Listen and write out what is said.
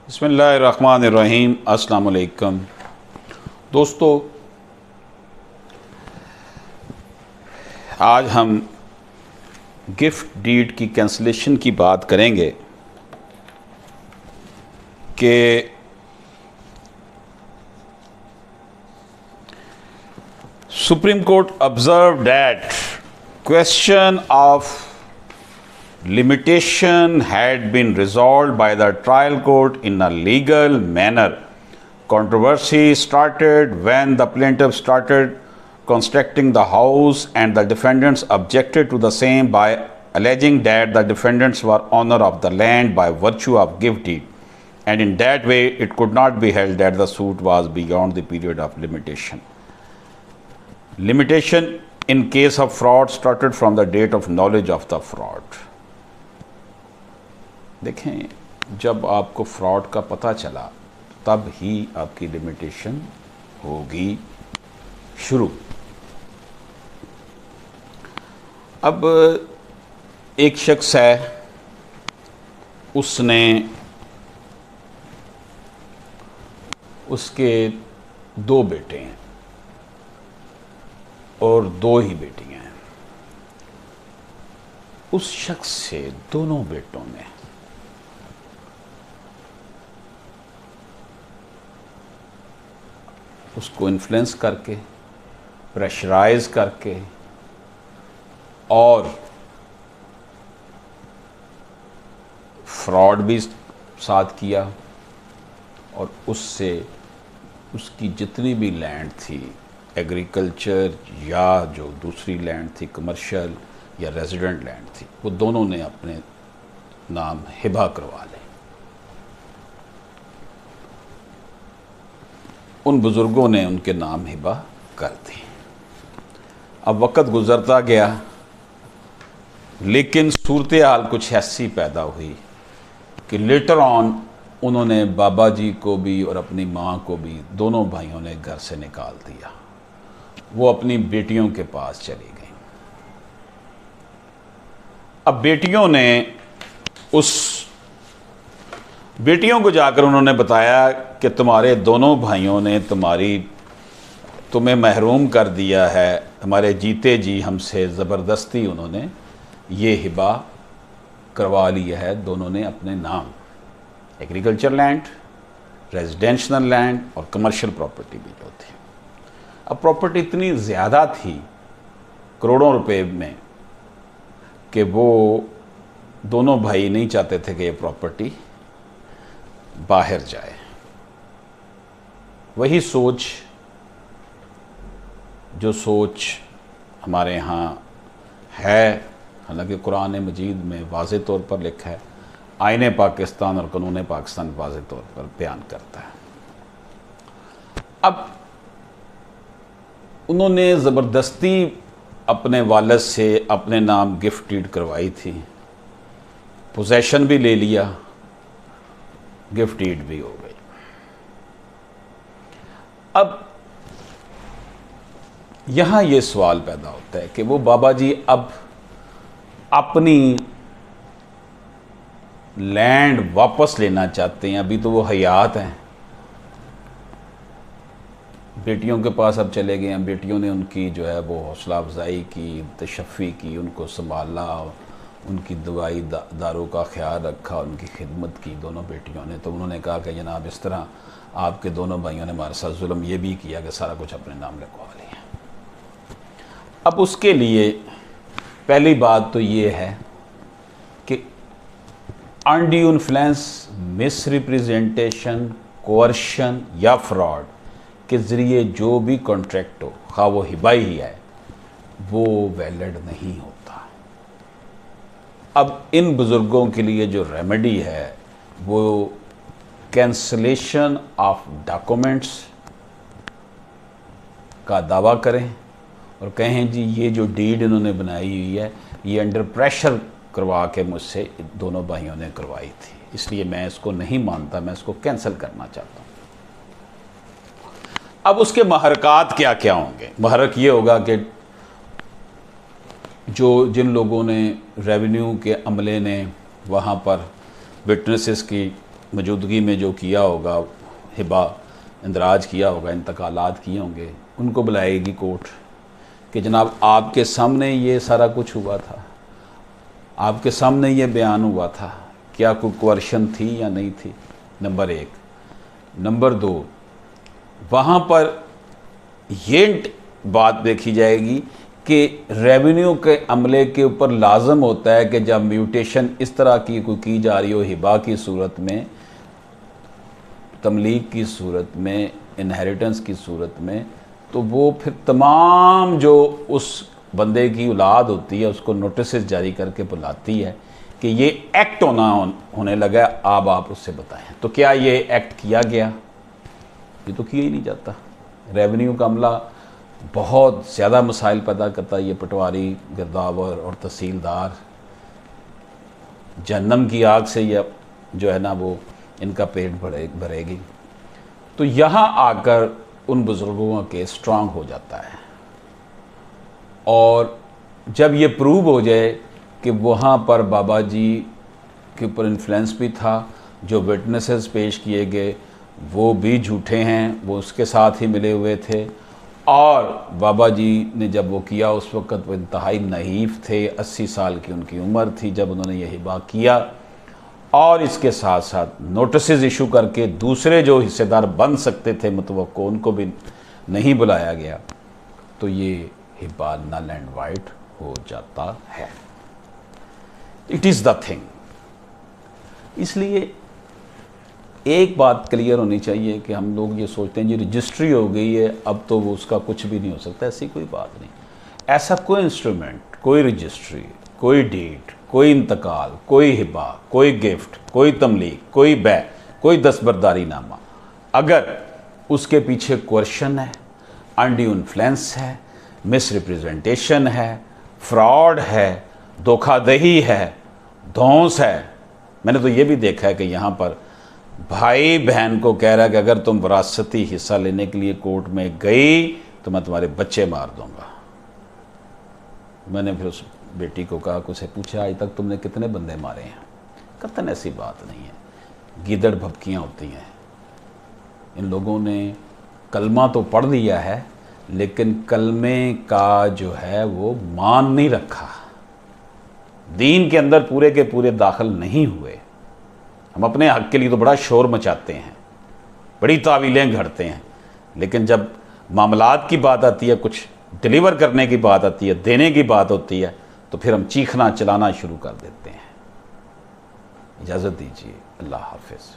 بسم اللہ الرحمن الرحیم۔ السلام علیکم دوستو، آج ہم گفٹ ڈیڈ کی کینسلیشن کی بات کریں گے کہ supreme court observed that question of limitation had been resolved by the trial court in a legal manner. Controversy started when the plaintiff started constructing the house and the defendants objected to the same by alleging that the defendants were owner of the land by virtue of gift deed, and in that way it could not be held that the suit was beyond the period of limitation. Limitation in case of fraud started from the date of knowledge of the fraud. دیکھیں، جب آپ کو fraud کا پتہ چلا تب ہی آپ کی لمیٹیشن ہوگی شروع۔ اب ایک شخص ہے، اس نے اس کے دو بیٹے ہیں اور دو ہی بیٹیاں ہیں۔ اس شخص سے دونوں بیٹوں نے اس کو انفلوئنس کر کے، پریشرائز کر کے اور فراڈ بھی ساتھ کیا، اور اس سے اس کی جتنی بھی لینڈ تھی، ایگریکلچر یا جو دوسری لینڈ تھی کمرشل یا ریزیڈنٹ لینڈ تھی، وہ دونوں نے اپنے نام ہبہ کروا لے۔ ان بزرگوں نے ان کے نام ہبہ کر دی۔ اب وقت گزرتا گیا، لیکن صورتحال کچھ ایسی پیدا ہوئی کہ لیٹر آن انہوں نے بابا جی کو بھی اور اپنی ماں کو بھی، دونوں بھائیوں نے گھر سے نکال دیا۔ وہ اپنی بیٹیوں کے پاس چلی گئیں۔ اب بیٹیوں کو جا کر انہوں نے بتایا کہ تمہارے دونوں بھائیوں نے تمہیں محروم کر دیا ہے، تمہارے جیتے جی ہم سے زبردستی انہوں نے یہ ہبہ کروا لیا ہے، دونوں نے اپنے نام، ایگریکلچر لینڈ، ریزیڈینشنل لینڈ اور کمرشل پراپرٹی بھی جو تھی۔ اب پراپرٹی اتنی زیادہ تھی، کروڑوں روپے میں، کہ وہ دونوں بھائی نہیں چاہتے تھے کہ یہ پراپرٹی باہر جائے۔ وہی سوچ جو سوچ ہمارے ہاں ہے، حالانکہ قرآن مجید میں واضح طور پر لکھا ہے، آئین پاکستان اور قانون پاکستان واضح طور پر بیان کرتا ہے۔ اب انہوں نے زبردستی اپنے والد سے اپنے نام گفٹ ڈیڈ کروائی تھی، پوزیشن بھی لے لیا، گفٹ ڈیڈ بھی ہو گئی۔ اب یہاں یہ سوال پیدا ہوتا ہے کہ وہ بابا جی اب اپنی لینڈ واپس لینا چاہتے ہیں، ابھی تو وہ حیات ہیں، بیٹیوں کے پاس اب چلے گئے ہیں، بیٹیوں نے ان کی جو ہے وہ حوصلہ افزائی کی، تشفی کی، ان کو سنبھالا، ان کی دوائی داروں کا خیال رکھا، ان کی خدمت کی دونوں بیٹیوں نے۔ تو انہوں نے کہا کہ جناب اس طرح آپ کے دونوں بھائیوں نے ہمارے ساتھ ظلم یہ بھی کیا کہ سارا کچھ اپنے نام لکھوا لیا۔ اب اس کے لیے پہلی بات تو یہ ہے کہ انڈیو انفلوئنس، مس ریپریزنٹیشن، کوئرشن یا فراڈ کے ذریعے جو بھی کانٹریکٹ ہو، خواہ وہ ہبہ ہی ہے، وہ ویلڈ نہیں ہوتا۔ اب ان بزرگوں کے لیے جو ریمیڈی ہے وہ کینسلیشن آف ڈاکومنٹس کا دعویٰ کریں اور کہیں جی یہ جو ڈیڈ انہوں نے بنائی ہوئی ہے یہ انڈر پریشر کروا کے مجھ سے دونوں بھائیوں نے کروائی تھی، اس لیے میں اس کو نہیں مانتا، میں اس کو کینسل کرنا چاہتا ہوں۔ اب اس کے محرکات کیا کیا ہوں گے؟ محرک یہ ہوگا کہ جن لوگوں نے ریونیو کے عملے نے وہاں پر وٹنسز کی موجودگی میں جو کیا ہوگا، ہبا اندراج کیا ہوگا، انتقالات کیے ہوں گے، ان کو بلائے گی کورٹ کہ جناب آپ کے سامنے یہ سارا کچھ ہوا تھا، آپ کے سامنے یہ بیان ہوا تھا، کیا کوئی کوئرشن تھی یا نہیں تھی؟ نمبر ایک۔ نمبر دو، وہاں پر یہ بات دیکھی جائے گی کہ ریونیو کے عملے کے اوپر لازم ہوتا ہے کہ جب میوٹیشن اس طرح کی کوئی کی جا رہی ہو، ہبا کی صورت میں، تملیک کی صورت میں، انہیریٹنس کی صورت میں، تو وہ پھر تمام جو اس بندے کی اولاد ہوتی ہے اس کو نوٹسز جاری کر کے بلاتی ہے کہ یہ ایکٹ ہونے لگا ہے، آپ اس سے بتائیں۔ تو کیا یہ ایکٹ کیا گیا؟ یہ تو کیا ہی نہیں جاتا۔ ریونیو کا عملہ بہت زیادہ مسائل پیدا کرتا ہے، یہ پٹواری، گرداور اور تحصیلدار، جہنم کی آگ سے یہ جو ہے نا وہ ان کا پیٹ بھرے گی۔ تو یہاں آ کر ان بزرگوں کا کیس سٹرانگ ہو جاتا ہے، اور جب یہ پروو ہو جائے کہ وہاں پر بابا جی کے اوپر انفلوئنس بھی تھا، جو وٹنسز پیش کیے گئے وہ بھی جھوٹے ہیں، وہ اس کے ساتھ ہی ملے ہوئے تھے، اور بابا جی نے جب وہ کیا اس وقت وہ انتہائی نحیف تھے، 80 سال کی ان کی عمر تھی جب انہوں نے یہ ہبا کیا، اور اس کے ساتھ ساتھ نوٹسز ایشو کر کے دوسرے جو حصے دار بن سکتے تھے متوقع ان کو بھی نہیں بلایا گیا، تو یہ ہبا نل اینڈ وائٹ ہو جاتا ہے۔ It is the thing. اس لیے ایک بات کلیئر ہونی چاہیے کہ ہم لوگ یہ سوچتے ہیں جی رجسٹری ہو گئی ہے اب تو وہ اس کا کچھ بھی نہیں ہو سکتا، ایسی کوئی بات نہیں۔ ایسا کوئی انسٹرومنٹ، کوئی رجسٹری، کوئی ڈیٹ، کوئی انتقال، کوئی ہبا، کوئی گفٹ، کوئی تملیک، کوئی بیع، کوئی دستبرداری نامہ، اگر اس کے پیچھے کوئرشن ہے، انڈیو انفلوئنس ہے، مس ریپریزنٹیشن ہے، فراڈ ہے، دھوکہ دہی ہے، دھونس ہے۔ میں نے تو یہ بھی دیکھا ہے کہ یہاں پر بھائی بہن کو کہہ رہا ہے کہ اگر تم وراثتی حصہ لینے کے لیے کورٹ میں گئی تو میں تمہارے بچے مار دوں گا۔ میں نے پھر اس بیٹی کو کہا کہ اسے پوچھا آج تک تم نے کتنے بندے مارے ہیں؟ قطعاً ایسی بات نہیں ہے، گیدڑ بھبکیاں ہوتی ہیں۔ ان لوگوں نے کلمہ تو پڑھ لیا ہے لیکن کلمے کا جو ہے وہ مان نہیں رکھا، دین کے اندر پورے کے پورے داخل نہیں ہوئے۔ ہم اپنے حق کے لیے تو بڑا شور مچاتے ہیں، بڑی تعویلیں گھڑتے ہیں، لیکن جب معاملات کی بات آتی ہے، کچھ ڈیلیور کرنے کی بات آتی ہے، دینے کی بات ہوتی ہے، تو پھر ہم چیخنا چلانا شروع کر دیتے ہیں۔ اجازت دیجیے، اللہ حافظ۔